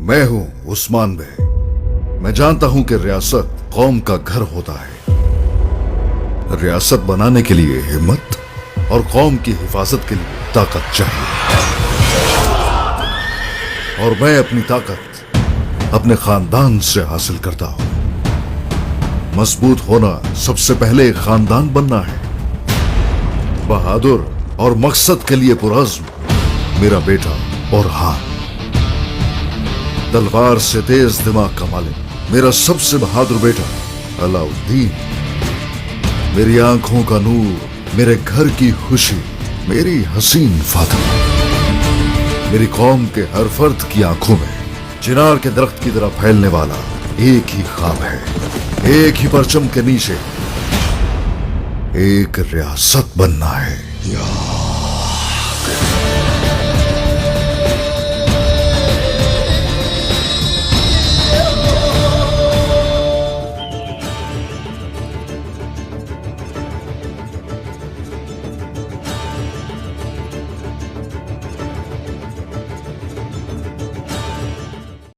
मैं हूं उस्मान बे। मैं जानता हूं कि रियासत कौम का घर होता है। रियासत बनाने के लिए हिम्मत और कौम की हिफाजत के लिए ताकत चाहिए। और मैं अपनी ताकत अपने खानदान से हासिल करता हूं। मजबूत होना सबसे पहले एक खानदान बनना है। बहादुर और मकसद के लिए पुरज़्म मेरा बेटा बुरहान। तलवार से तेज दिमाग का मालिक मेरा सबसे बहादुर बेटा अलाउद्दीन। मेरी आंखों का नूर, मेरे घर की खुशी, मेरी हसीन फातिमा। मेरी कौम के हर फर्द की आंखों में चिनार के दरख्त की तरह फैलने वाला एक ही ख्वाब है। एक ही परचम के नीचे एक रियासत बनना है।